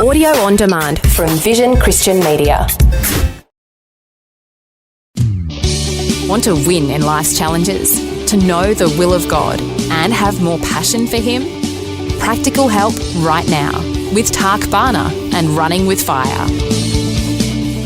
Audio on demand from Vision Christian Media. Want to win in life's challenges? To know the will of God and have more passion for Him? Practical help right now with Tak Bhana and Running with Fire.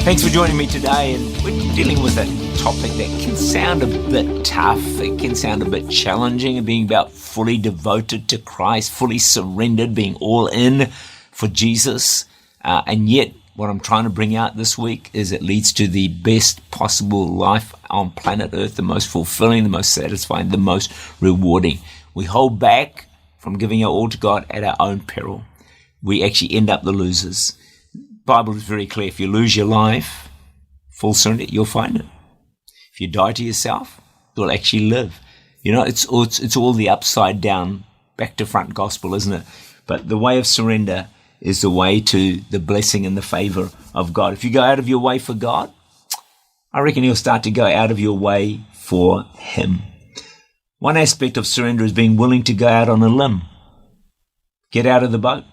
Thanks for joining me today, and we're dealing with a topic that can sound a bit tough, it can sound a bit challenging, being about fully devoted to Christ, fully surrendered, being all in for Jesus, and yet what I'm trying to bring out this week is it leads to the best possible life on planet Earth, the most fulfilling, the most satisfying, the most rewarding. We hold back from giving our all to God at our own peril. We actually end up the losers. The Bible is very clear. If you lose your life, full surrender, you'll find it. If you die to yourself, you'll actually live. You know, it's all the upside down, back to front gospel, isn't it? But the way of surrender is the way to the blessing and the favor of God. If you go out of your way for God, I reckon He'll start to go out of your way for Him. One aspect of surrender is being willing to go out on a limb. Get out of the boat.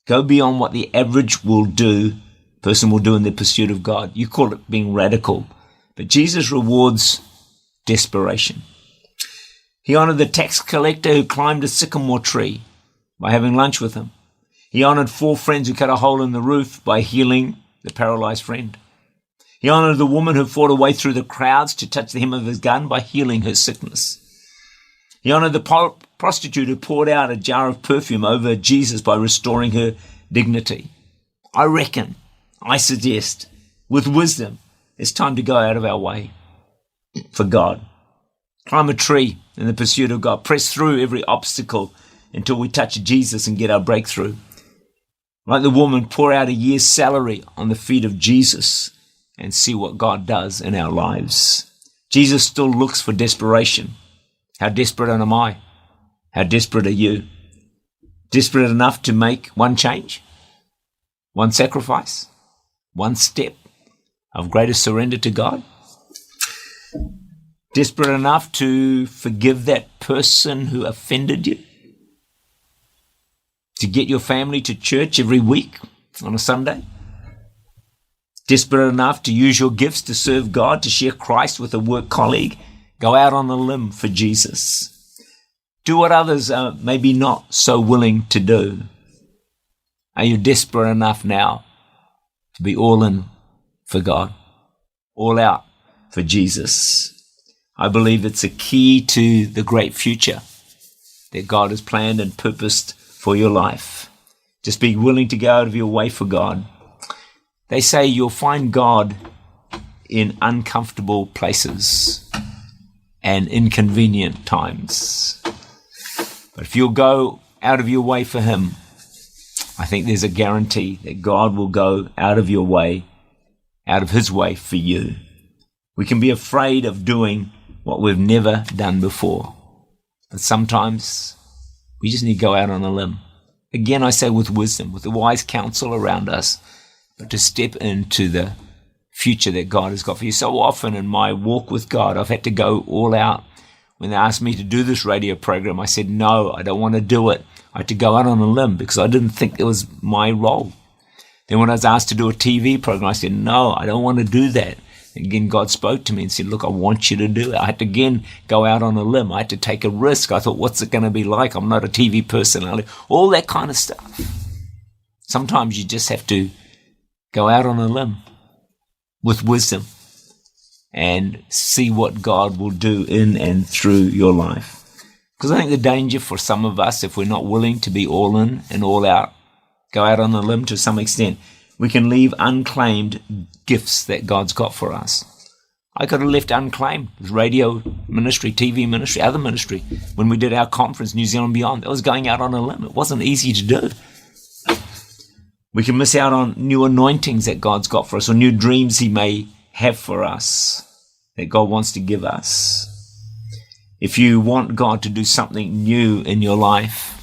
Go beyond what the average person will do in their pursuit of God. You call it being radical. But Jesus rewards desperation. He honored the tax collector who climbed a sycamore tree by having lunch with him. He honored 4 friends who cut a hole in the roof by healing the paralyzed friend. He honored the woman who fought her way through the crowds to touch the hem of his gun by healing her sickness. He honored the prostitute who poured out a jar of perfume over Jesus by restoring her dignity. I suggest, with wisdom, it's time to go out of our way for God. Climb a tree in the pursuit of God. Press through every obstacle until we touch Jesus and get our breakthrough. Like the woman, pour out a year's salary on the feet of Jesus and see what God does in our lives. Jesus still looks for desperation. How desperate am I? How desperate are you? Desperate enough to make one change, one sacrifice, one step of greater surrender to God? Desperate enough to forgive that person who offended you? To get your family to church every week on a Sunday? Desperate enough to use your gifts to serve God, to share Christ with a work colleague? Go out on a limb for Jesus. Do what others are maybe not so willing to do. Are you desperate enough now to be all in for God? All out for Jesus? I believe it's a key to the great future that God has planned and purposed for your life. Just be willing to go out of your way for God. They say you'll find God in uncomfortable places and inconvenient times. But if you'll go out of your way for Him, I think there's a guarantee that God will go out of your way, out of His way for you. We can be afraid of doing what we've never done before. But sometimes we just need to go out on a limb. Again, I say with wisdom, with the wise counsel around us, but to step into the future that God has got for you. So often in my walk with God, I've had to go all out. When they asked me to do this radio program, I said, no, I don't want to do it. I had to go out on a limb because I didn't think it was my role. Then when I was asked to do a TV program, I said, no, I don't want to do that. Again, God spoke to me and said, look, I want you to do it. I had to again go out on a limb. I had to take a risk. I thought, what's it going to be like? I'm not a TV personality. All that kind of stuff. Sometimes you just have to go out on a limb with wisdom and see what God will do in and through your life. Because I think the danger for some of us, if we're not willing to be all in and all out, go out on a limb to some extent, we can leave unclaimed gifts that God's got for us. I could have left unclaimed radio ministry, TV ministry, other ministry. When we did our conference, New Zealand Beyond, that was going out on a limb. It wasn't easy to do. We can miss out on new anointings that God's got for us, or new dreams He may have for us, that God wants to give us. If you want God to do something new in your life,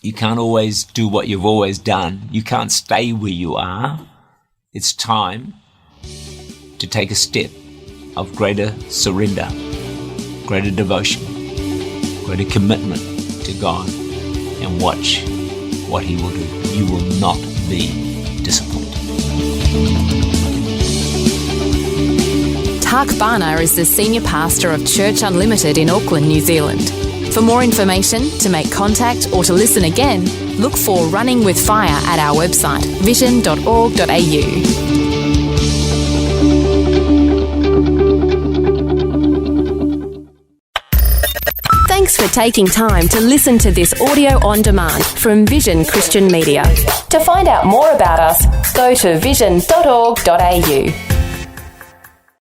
you can't always do what you've always done. You can't stay where you are. It's time to take a step of greater surrender, greater devotion, greater commitment to God, and watch what he will do. You will not be disappointed. Tak Bhana is the Senior Pastor of Church Unlimited in Auckland, New Zealand. For more information, to make contact or to listen again, look for Running with Fire at our website, vision.org.au. Thanks for taking time to listen to this audio on demand from Vision Christian Media. To find out more about us, go to vision.org.au.